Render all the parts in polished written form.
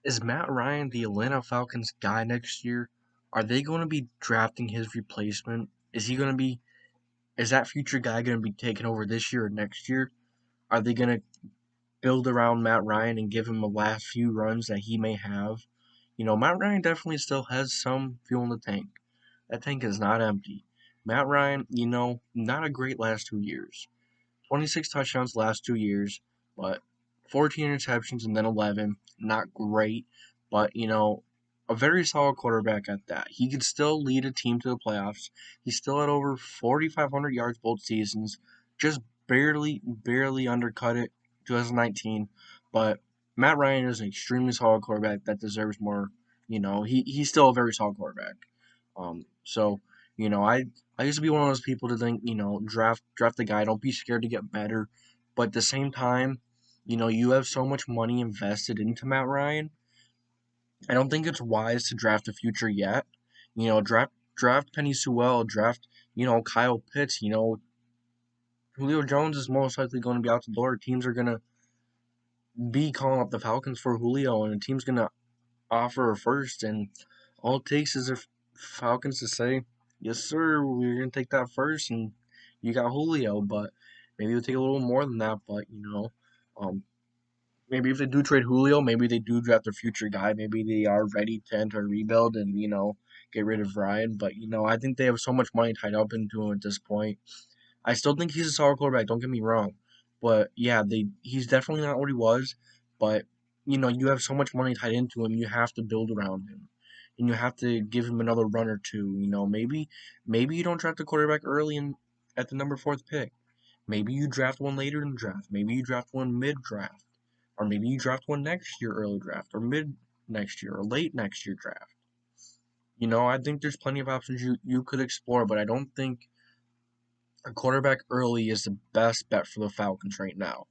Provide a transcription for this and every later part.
Is Matt Ryan the Atlanta Falcons guy next year? Are they going to be drafting his replacement? Is he going to be? Is that future guy going to be taking over this year or next year? Are they going to build around Matt Ryan and give him the last few runs that he may have? Matt Ryan definitely still has some fuel in the tank. That tank is not empty. Matt Ryan, not a great last 2 years. 26 touchdowns last 2 years, but 14 interceptions and then 11. Not great, but a very solid quarterback at that. He could still lead a team to the playoffs. He still had over 4,500 yards both seasons, just barely undercut it 2019. But Matt Ryan is an extremely solid quarterback that deserves more. He's still a very solid quarterback. So I used to be one of those people to think, draft the guy, don't be scared to get better. But at the same time, you have so much money invested into Matt Ryan. I don't think it's wise to draft a future yet. Draft Penny Sewell, draft, Kyle Pitts, Julio Jones is most likely going to be out the door. Teams are going to be calling up the Falcons for Julio, and the team's going to offer a first, and all it takes is the Falcons to say, "Yes, sir, we're gonna take that first, and you got Julio." But maybe it'll take a little more than that. But um, maybe if they do trade Julio, maybe they do draft their future guy. Maybe they are ready to enter a rebuild and get rid of Ryan. But I think they have so much money tied up into him at this point. I still think he's a solid quarterback. Don't get me wrong, but yeah, he's definitely not what he was. But you have so much money tied into him. You have to build around him, and you have to give him another run or two. Maybe you don't draft a quarterback early in at the number fourth pick. Maybe you draft one later in the draft. Maybe you draft one mid draft, or maybe you draft one next year early draft, or mid next year, or late next year draft. I think there's plenty of options you could explore, but I don't think a quarterback early is the best bet for the Falcons right now.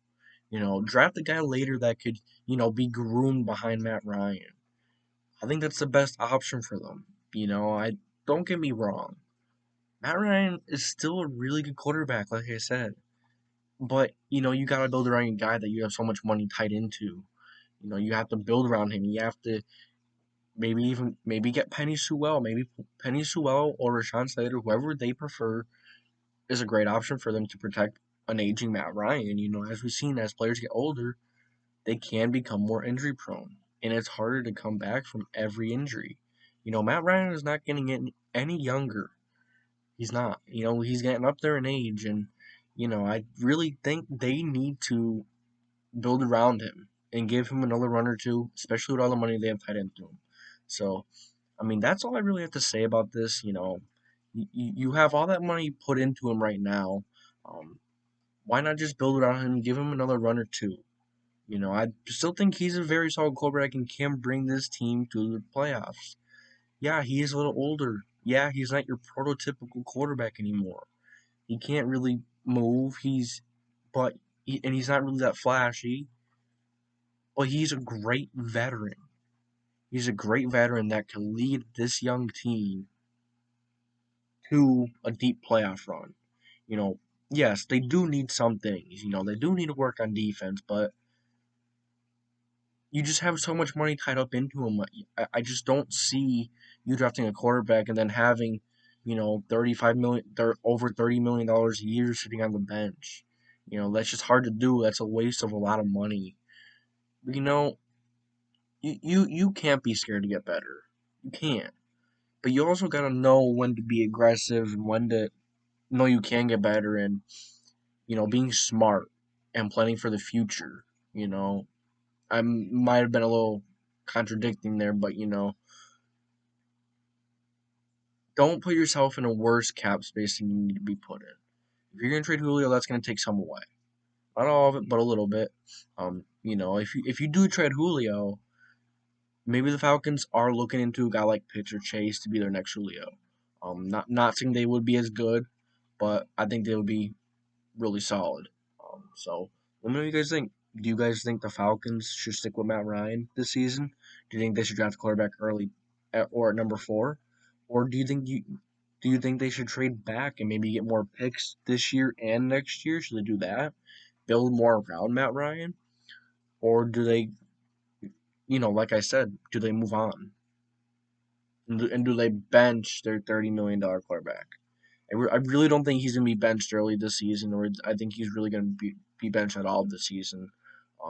Draft a guy later that could, be groomed behind Matt Ryan. I think that's the best option for them. I don't get me wrong. Matt Ryan is still a really good quarterback, like I said. But, you gotta build around a guy that you have so much money tied into. You have to build around him. You have to maybe get Penny Sewell, maybe Penny Sewell or Rashawn Slater, whoever they prefer, is a great option for them to protect an aging Matt Ryan. As we've seen, as players get older, they can become more injury prone, and it's harder to come back from every injury. Matt Ryan is not getting any younger. He's not. He's getting up there in age, and I really think they need to build around him and give him another run or two, especially with all the money they have tied into him. So, I mean, that's all I really have to say about this. You have all that money put into him right now. Um, why not just build around him and give him another run or two? I still think he's a very solid quarterback and can bring this team to the playoffs. Yeah, he is a little older. Yeah, he's not your prototypical quarterback anymore. He can't really move. And he's not really that flashy. But he's a great veteran. He's a great veteran that can lead this young team to a deep playoff run. You know, yes, they do need some things. They do need to work on defense, but you just have so much money tied up into him. I just don't see you drafting a quarterback and then having, 35 million, over $30 million a year sitting on the bench. That's just hard to do. That's a waste of a lot of money. But, you can't be scared to get better. You can't. But you also gotta know when to be aggressive and when to know you can get better, and being smart and planning for the future. I might have been a little contradicting there, but don't put yourself in a worse cap space than you need to be put in. If you're gonna trade Julio, that's gonna take some away. Not all of it, but a little bit. If you do trade Julio, maybe the Falcons are looking into a guy like Pitts or Chase to be their next Julio. Not saying they would be as good, but I think they would be really solid. So let me know what you guys think. Do you guys think the Falcons should stick with Matt Ryan this season? Do you think they should draft a quarterback early or at number four? Or do you think they should trade back and maybe get more picks this year and next year? Should they do that? Build more around Matt Ryan? Or do they like I said, do they move on? And do they bench their $30 million quarterback? I really don't think he's going to be benched early this season, or I think he's really going to be benched at all this season.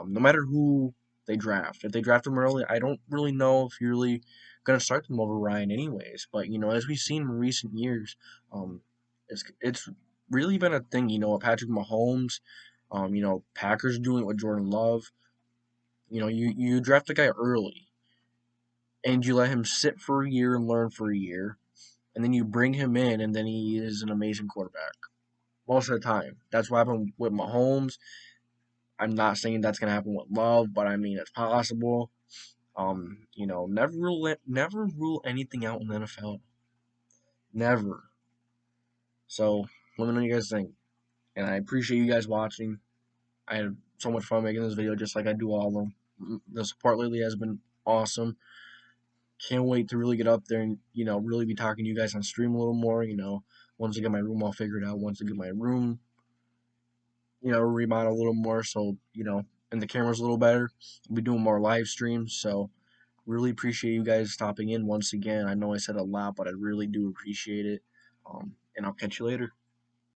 No matter who they draft. If they draft him early, I don't really know if you're really going to start them over Ryan anyways. But, as we've seen in recent years, it's really been a thing, Patrick Mahomes, Packers doing it with Jordan Love. You draft a guy early and you let him sit for a year and learn for a year, and then you bring him in, and then he is an amazing quarterback most of the time. That's what happened with Mahomes. I'm not saying that's gonna happen with Love, but I mean it's possible. Never rule anything out in the NFL. Never. So let me know what you guys think, and I appreciate you guys watching. I had so much fun making this video, just like I do all of them. The support lately has been awesome. Can't wait to really get up there and really be talking to you guys on stream a little more. Once I get my room all figured out, once I get my room remodel a little more, so and the camera's a little better. I'll be doing more live streams, so really appreciate you guys stopping in once again. I know I said a lot, but I really do appreciate it. And I'll catch you later.